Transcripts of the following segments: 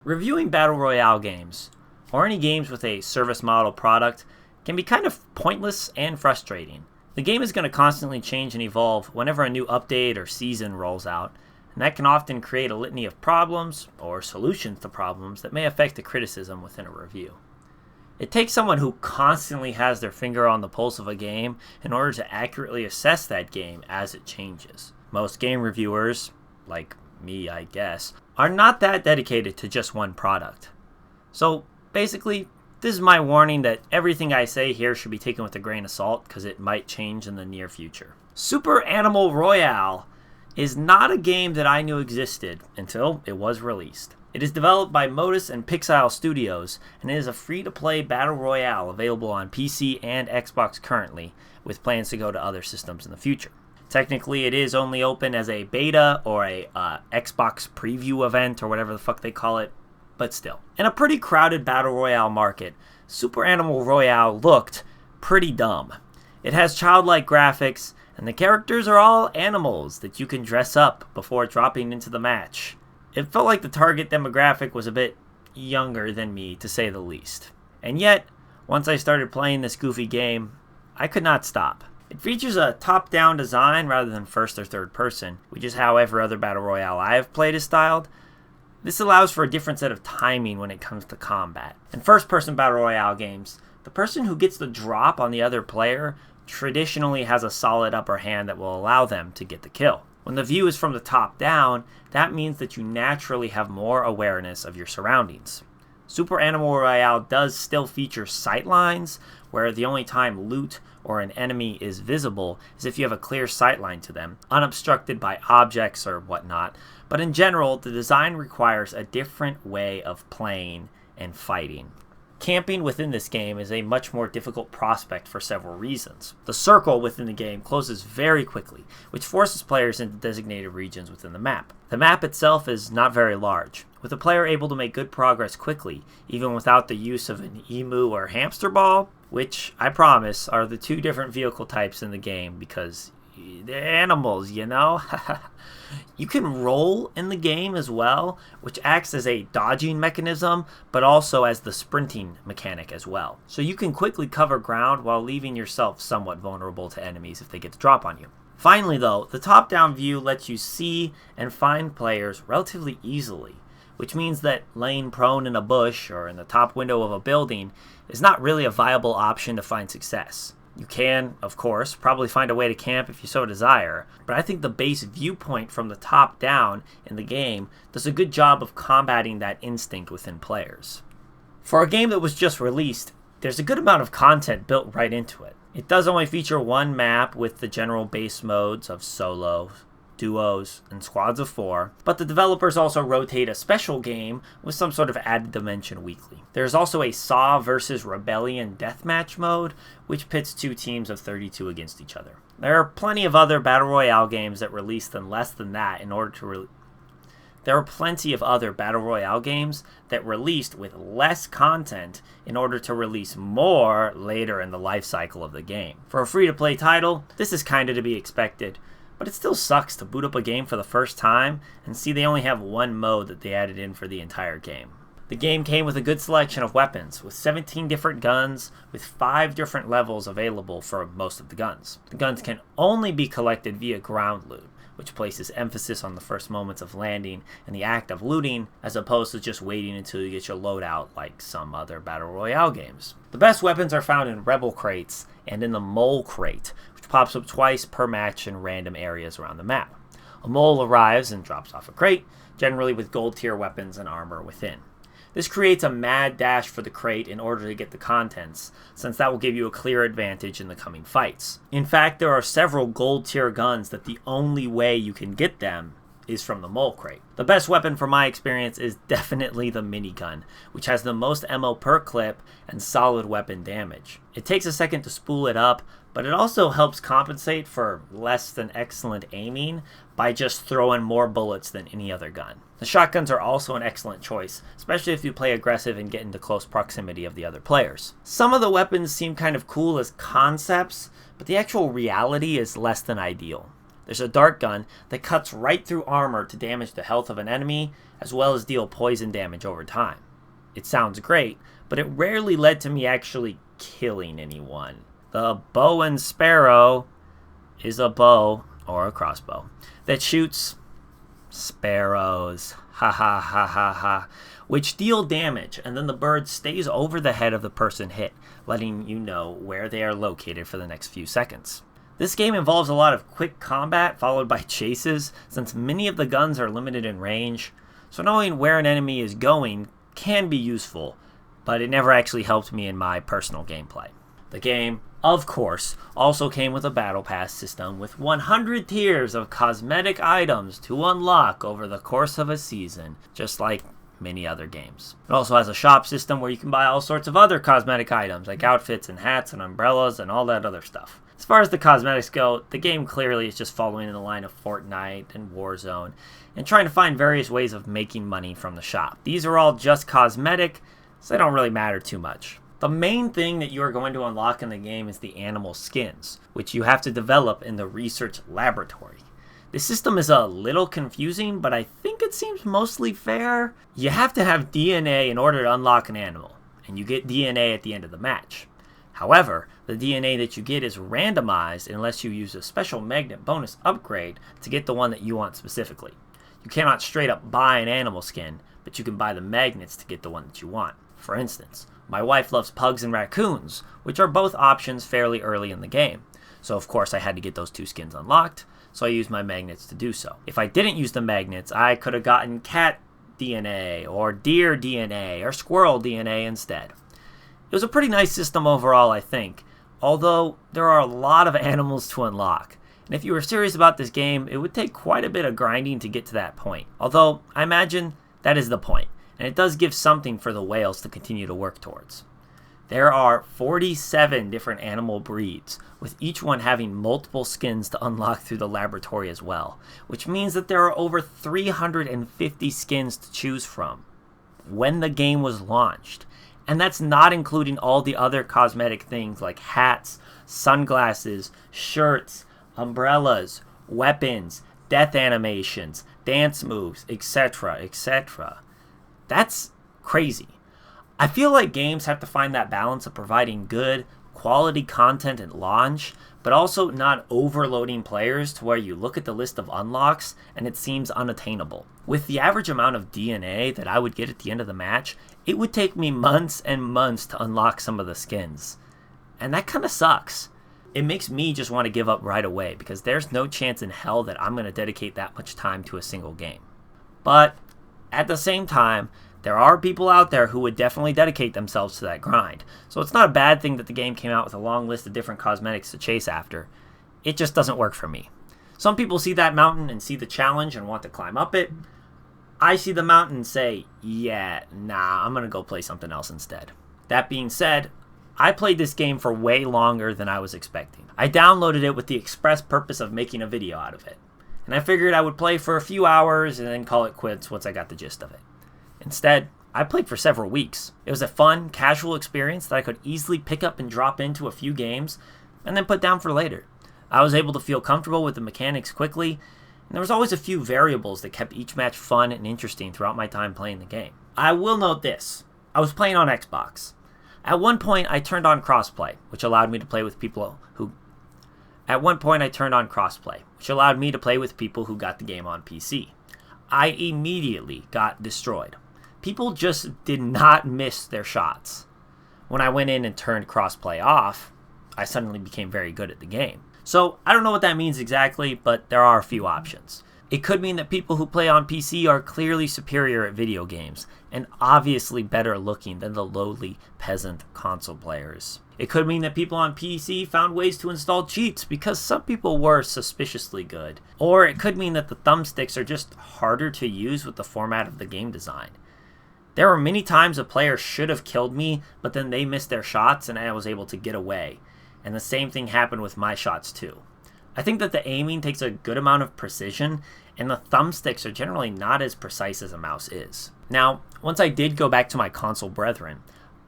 Reviewing Battle Royale games, or any games with a service model product, can be kind of pointless and frustrating. The game is going to constantly change and evolve whenever a new update or season rolls out, and that can often create a litany of problems or solutions to problems that may affect the criticism within a review. It takes someone who constantly has their finger on the pulse of a game in order to accurately assess that game as it changes. Most game reviewers, like me I guess, are not that dedicated to just one product. So basically, this is my warning that everything I say here should be taken with a grain of salt because it might change in the near future. Super Animal Royale is not a game that I knew existed until it was released. It is developed by Modus and Pixile Studios, and it is a free-to-play battle royale available on PC and Xbox currently, with plans to go to other systems in the future. Technically, it is only open as a beta or a Xbox preview event or whatever the fuck they call it, but still. In a pretty crowded battle royale market, Super Animal Royale looked pretty dumb. It has childlike graphics, and the characters are all animals that you can dress up before dropping into the match. It felt like the target demographic was a bit younger than me, to say the least. And yet, once I started playing this goofy game, I could not stop. It features a top-down design rather than first or third person, which is how every other battle royale I have played is styled. This allows for a different set of timing when it comes to combat. In first-person battle royale games, the person who gets the drop on the other player traditionally has a solid upper hand that will allow them to get the kill. When the view is from the top down, that means that you naturally have more awareness of your surroundings. Super Animal Royale does still feature sightlines, where the only time loot or an enemy is visible is if you have a clear sightline to them, unobstructed by objects or whatnot. But in general, the design requires a different way of playing and fighting. Camping within this game is a much more difficult prospect for several reasons. The circle within the game closes very quickly, which forces players into designated regions within the map. The map itself is not very large, with the player able to make good progress quickly, even without the use of an emu or hamster ball, which, I promise, are the two different vehicle types in the game because they're animals, you know? You can roll in the game as well, which acts as a dodging mechanism, but also as the sprinting mechanic as well. So you can quickly cover ground while leaving yourself somewhat vulnerable to enemies if they get the drop on you. Finally though, the top-down view lets you see and find players relatively easily, which means that laying prone in a bush or in the top window of a building is not really a viable option to find success. You can, of course, probably find a way to camp if you so desire, but I think the base viewpoint from the top down in the game does a good job of combating that instinct within players. For a game that was just released, there's a good amount of content built right into it. It does only feature one map with the general base modes of solo, duos, and squads of 4, but the developers also rotate a special game with some sort of added dimension weekly. There's also a Saw vs. Rebellion deathmatch mode, which pits 2 teams of 32 against each other. There are plenty of other Battle Royale games that released in less than that There are plenty of other Battle Royale games that released with less content in order to release more later in the life cycle of the game. For a free-to-play title, this is kinda to be expected, but it still sucks to boot up a game for the first time and see they only have one mode that they added in for the entire game. The game came with a good selection of weapons, with 17 different guns, with 5 different levels available for most of the guns. The guns can only be collected via ground loot, which places emphasis on the first moments of landing and the act of looting, as opposed to just waiting until you get your loadout like some other Battle Royale games. The best weapons are found in Rebel crates and in the Mole crate, which pops up twice per match in random areas around the map. A mole arrives and drops off a crate, generally with gold tier weapons and armor within. This creates a mad dash for the crate in order to get the contents, since that will give you a clear advantage in the coming fights. In fact, there are several gold tier guns that the only way you can get them is from the mole crate. The best weapon from my experience is definitely the minigun, which has the most ammo per clip and solid weapon damage. It takes a second to spool it up, but it also helps compensate for less than excellent aiming by just throwing more bullets than any other gun. The shotguns are also an excellent choice, especially if you play aggressive and get into close proximity of the other players. Some of the weapons seem kind of cool as concepts, but the actual reality is less than ideal. There's a dart gun that cuts right through armor to damage the health of an enemy, as well as deal poison damage over time. It sounds great, but it rarely led to me actually killing anyone. The bow and sparrow is a bow, or a crossbow, that shoots sparrows, ha ha ha ha ha, which deal damage, and then the bird stays over the head of the person hit, letting you know where they are located for the next few seconds. This game involves a lot of quick combat followed by chases, since many of the guns are limited in range, so knowing where an enemy is going can be useful, but it never actually helped me in my personal gameplay. The game, of course, also came with a battle pass system with 100 tiers of cosmetic items to unlock over the course of a season, just like many other games. It also has a shop system where you can buy all sorts of other cosmetic items like outfits and hats and umbrellas and all that other stuff. As far as the cosmetics go, the game clearly is just following in the line of Fortnite and Warzone and trying to find various ways of making money from the shop. These are all just cosmetic, so they don't really matter too much. The main thing that you are going to unlock in the game is the animal skins, which you have to develop in the research laboratory. The system is a little confusing, but I think it seems mostly fair. You have to have DNA in order to unlock an animal, and you get DNA at the end of the match. However, the DNA that you get is randomized unless you use a special magnet bonus upgrade to get the one that you want specifically. You cannot straight up buy an animal skin, but you can buy the magnets to get the one that you want. For instance, my wife loves pugs and raccoons, which are both options fairly early in the game. So of course I had to get those two skins unlocked, so I used my magnets to do so. If I didn't use the magnets, I could have gotten cat DNA, or deer DNA, or squirrel DNA instead. It was a pretty nice system overall, I think, although there are a lot of animals to unlock. And if you were serious about this game, it would take quite a bit of grinding to get to that point. Although, I imagine that is the point, and it does give something for the whales to continue to work towards. There are 47 different animal breeds, with each one having multiple skins to unlock through the laboratory as well, which means that there are over 350 skins to choose from when the game was launched. And that's not including all the other cosmetic things like hats, sunglasses, shirts, umbrellas, weapons, death animations, dance moves, etc., etc. That's crazy. I feel like games have to find that balance of providing good, quality content at launch, but also not overloading players to where you look at the list of unlocks and it seems unattainable. With the average amount of DNA that I would get at the end of the match, it would take me months and months to unlock some of the skins. And that kind of sucks. It makes me just want to give up right away because there's no chance in hell that I'm going to dedicate that much time to a single game. But at the same time, there are people out there who would definitely dedicate themselves to that grind. So it's not a bad thing that the game came out with a long list of different cosmetics to chase after. It just doesn't work for me. Some people see that mountain and see the challenge and want to climb up it. I see the mountain and say, yeah, nah, I'm going to go play something else instead. That being said, I played this game for way longer than I was expecting. I downloaded it with the express purpose of making a video out of it. And I figured I would play for a few hours and then call it quits once I got the gist of it. Instead, I played for several weeks. It was a fun, casual experience that I could easily pick up and drop into a few games and then put down for later. I was able to feel comfortable with the mechanics quickly, and there was always a few variables that kept each match fun and interesting throughout my time playing the game. I will note this. I was playing on Xbox. At one point, I turned on crossplay, which allowed me to play with people who got the game on PC. I immediately got destroyed. People just did not miss their shots. When I went in and turned crossplay off, I suddenly became very good at the game. So I don't know what that means exactly, but there are a few options. It could mean that people who play on PC are clearly superior at video games, and obviously better looking than the lowly peasant console players. It could mean that people on PC found ways to install cheats because some people were suspiciously good. Or it could mean that the thumbsticks are just harder to use with the format of the game design. There were many times a player should have killed me, but then they missed their shots and I was able to get away. And the same thing happened with my shots too. I think that the aiming takes a good amount of precision, and the thumbsticks are generally not as precise as a mouse is. Now, once I did go back to my console brethren,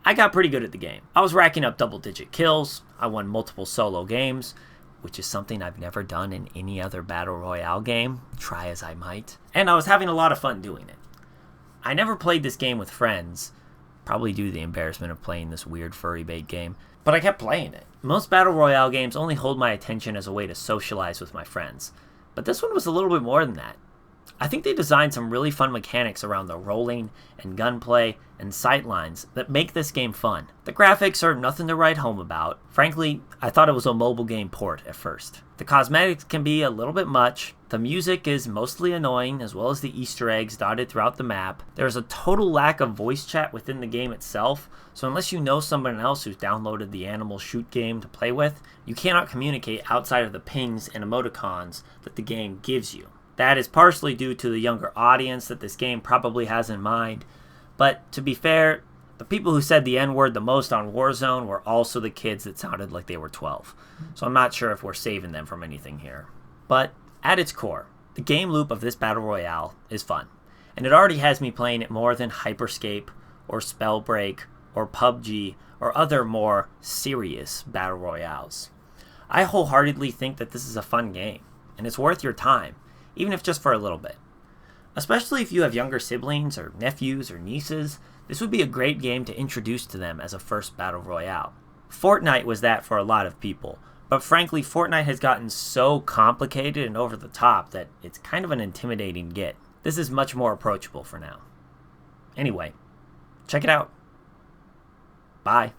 I got pretty good at the game. I was racking up double-digit kills, I won multiple solo games, which is something I've never done in any other Battle Royale game, try as I might. And I was having a lot of fun doing it. I never played this game with friends, probably due to the embarrassment of playing this weird furry bait game, but I kept playing it. Most Battle Royale games only hold my attention as a way to socialize with my friends, but this one was a little bit more than that. I think they designed some really fun mechanics around the rolling and gunplay and sightlines that make this game fun. The graphics are nothing to write home about. Frankly, I thought it was a mobile game port at first. The cosmetics can be a little bit much. The music is mostly annoying, as well as the Easter eggs dotted throughout the map. There's a total lack of voice chat within the game itself, so unless you know someone else who's downloaded the Animal Shoot game to play with, you cannot communicate outside of the pings and emoticons that the game gives you. That is partially due to the younger audience that this game probably has in mind, but to be fair, the people who said the N-word the most on Warzone were also the kids that sounded like they were 12, so I'm not sure if we're saving them from anything here. But at its core, the game loop of this Battle Royale is fun, and it already has me playing it more than Hyperscape, or Spellbreak, or PUBG, or other more serious Battle Royales. I wholeheartedly think that this is a fun game, and it's worth your time, even if just for a little bit. Especially if you have younger siblings or nephews or nieces, this would be a great game to introduce to them as a first Battle Royale. Fortnite was that for a lot of people, but frankly Fortnite has gotten so complicated and over the top that it's kind of an intimidating get. This is much more approachable for now. Anyway, check it out. Bye.